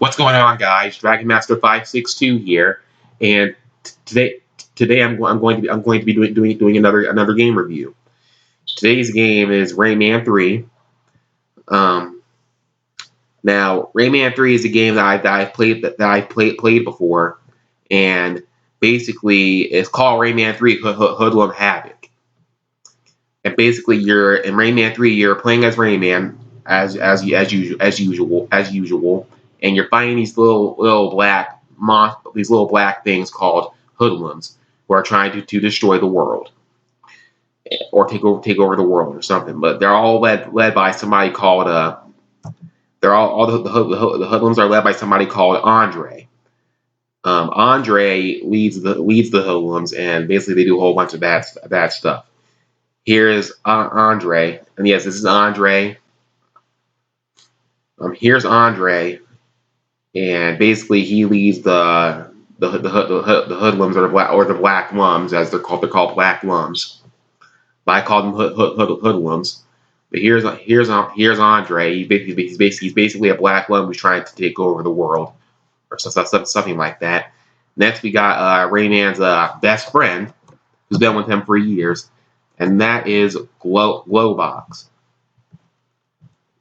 What's going on, guys? Dragon Master 562 here, and today I'm going to be doing another game review. Today's game is Rayman 3. Um, Now Rayman 3 is a game that I played before, and basically it's called Rayman 3 Hoodlum Havoc. And basically you're in Rayman 3, you're playing as Rayman as usual, and you're fighting these little black things called hoodlums who are trying to destroy the world or take over the world or something. But they're all led by somebody called they're all the hoodlums are led by somebody called Andre. Andre leads the hoodlums, and basically they do a whole bunch of bad stuff. Here's Andre, and yes, this is Andre. Here's Andre, and basically he leads the hoodlums or the black lums, as they're called. They're called black lums, but I call them hoodlums. But here's Andre. He's basically a black lum who's trying to take over the world, or something like that. Next, we got Rayman's best friend, who's been with him for years, and that is Glowbox.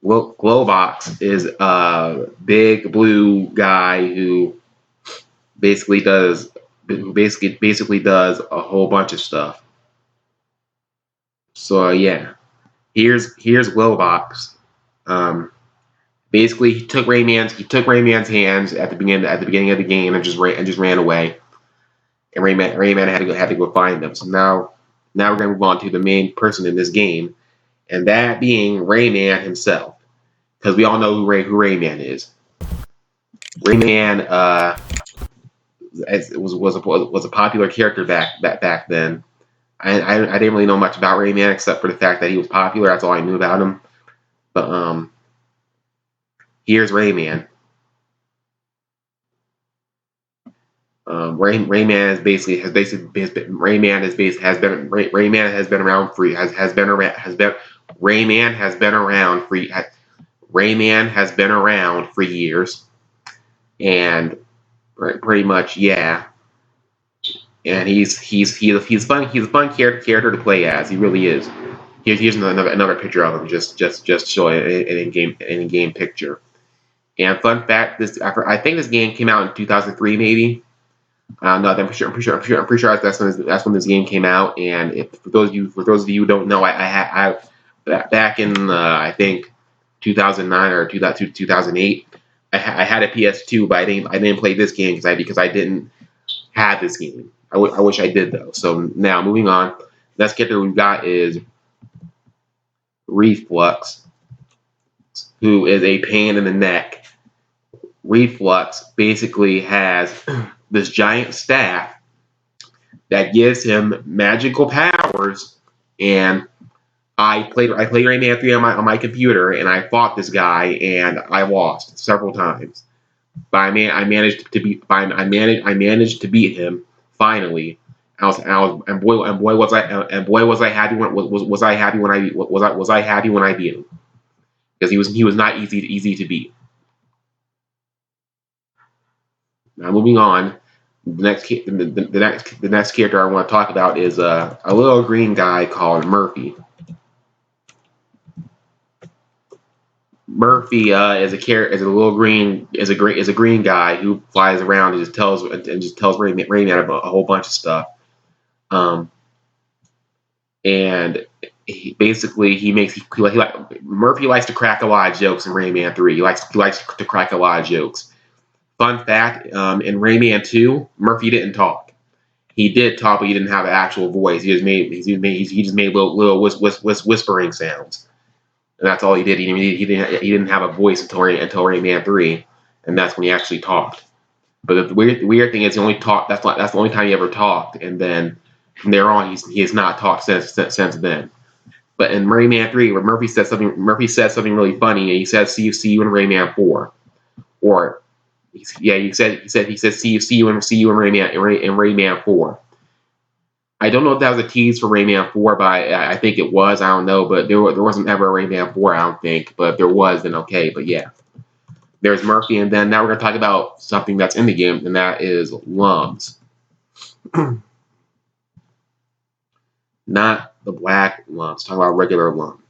Glowbox is a big blue guy who basically does a whole bunch of stuff. So yeah, here's Glowbox. Basically, he took Rayman's hands at the beginning of the game and just ran away. And Rayman had to go find them. So now we're gonna move on to the main person in this game, and that being Rayman himself, because we all know who Rayman is. Rayman was a popular character back then. I didn't really know much about Rayman except for the fact that he was popular. That's all I knew about him. But here's Rayman. Rayman has been around for years, and pretty much, yeah. And he's fun. He's a fun character to play as. He really is. Here's another picture of him. Just show an in-game picture. And fun fact: I think this game came out in 2003, maybe. No, I'm pretty sure that's when this game came out. And for those of you who don't know, I back in I think 2009 or 2008, I had a PS2, but I didn't play this game because I didn't have this game. I wish I did, though. So now moving on, next character we've got is Reflux, who is a pain in the neck. Reflux basically has this giant staff that gives him magical powers, and I played Rayman 3 on my computer, and I fought this guy, and I lost several times. But I managed to beat him finally. And boy was I happy when I beat him, because he was not easy to beat. Now moving on, the next character I want to talk about is a little green guy called Murphy. Murphy is a green guy who flies around and just tells Rayman about a whole bunch of stuff. And Murphy likes to crack a lot of jokes in Rayman 3. He likes to crack a lot of jokes. Fun fact: in Rayman 2, Murphy didn't talk. He did talk, but he didn't have an actual voice. He just made little whispering sounds. And that's all he did. He didn't have a voice until Rayman 3, and that's when he actually talked. But the weird thing is he only talked. That's the only time he ever talked, and then from there on he has not talked since then. But in Rayman 3, where Murphy says something really funny, and he says see you in Rayman 4, or yeah, he said see you in Rayman 4. I don't know if that was a tease for Rayman 4, but I think it was. I don't know, but there wasn't ever a Rayman 4, I don't think. But if there was, then okay. But yeah. There's Murphy, and then now we're going to talk about something that's in the game, and that is lums. Not the black lums. Talking about regular lum.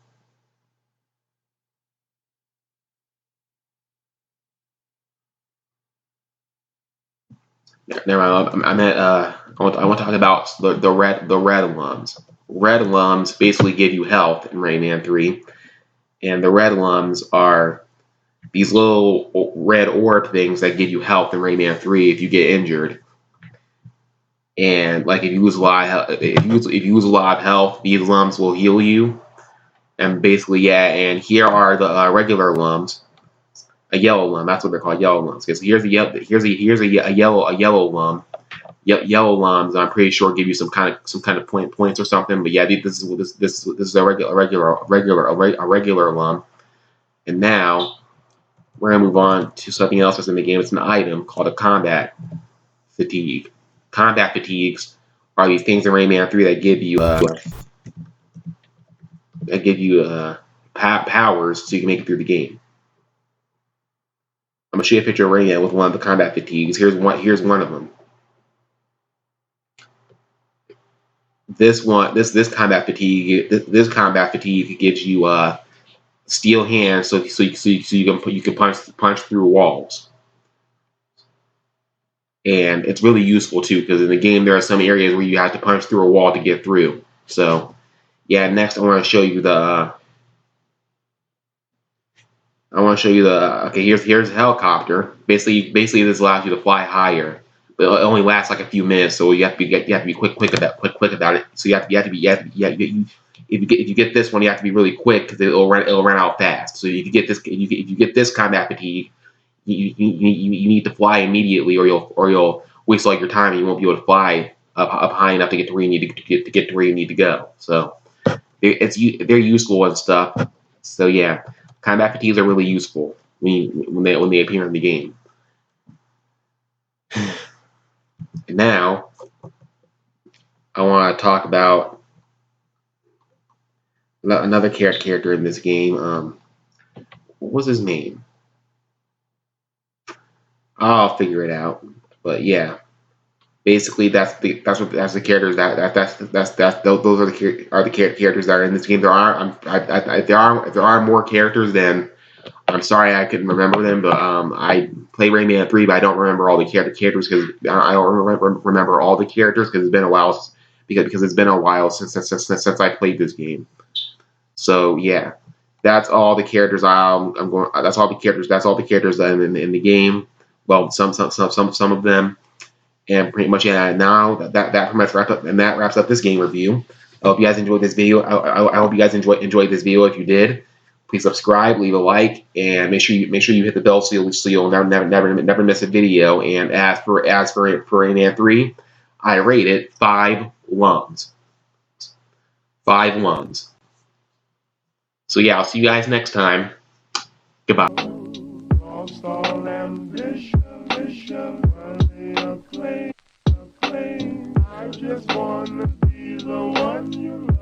Never mind. I meant I want to talk about the red lums. Red lums basically give you health in Rayman 3, and the red lums are these little red orb things that give you health in Rayman 3 if you get injured. And like if you lose a lot of if you lose a lot of health, these lums will heal you. And basically, yeah. And here are the regular lums. A yellow lum. That's what they're called, yellow lums. Because here's a yellow lum. Yellow lums, I'm pretty sure, give you some kind of points or something. But yeah, this is a regular lum. And now we're gonna move on to something else that's in the game. It's an item called a combat fatigue. Combat fatigues are these things in Rayman 3 that give you powers so you can make it through the game. I'm gonna show you a picture of Rayman with one of the combat fatigues. Here's one of them. This combat fatigue gives you steel hands, so you can punch through walls. And it's really useful too, because in the game there are some areas where you have to punch through a wall to get through. So, yeah. Next, I want to show you the. Okay, here's a helicopter. Basically, this allows you to fly higher, but it only lasts like a few minutes. So you have to be quick about it. So if you get this one, you have to be really quick because it'll run out fast. So if you get this combat fatigue, you need to fly immediately, or you'll waste all your time and you won't be able to fly up high enough to get to where you need to get to where you need to go. So they're useful and stuff. So yeah, combat fatigues are really useful when they appear in the game. And now I want to talk about another character in this game. What was his name? I'll figure it out. But yeah, basically that's the characters those are the characters that are in this game. There are more characters, then I'm sorry I couldn't remember them. But I play Rayman 3, but I don't remember all the characters because I don't remember all the characters because it's been a while since I played this game. So yeah, that's all the characters That's all the characters in the game. Well, some of them, and pretty much, yeah. Now that pretty much wraps up this game review. I hope you guys enjoyed this video. I hope you guys enjoyed this video. If you did, please subscribe, leave a like, and make sure you hit the bell so you'll never miss a video. And as for Rayman 3, I rate it 5 lums. 5 lums. So yeah, I'll see you guys next time. Goodbye. I just wanna be the one you love.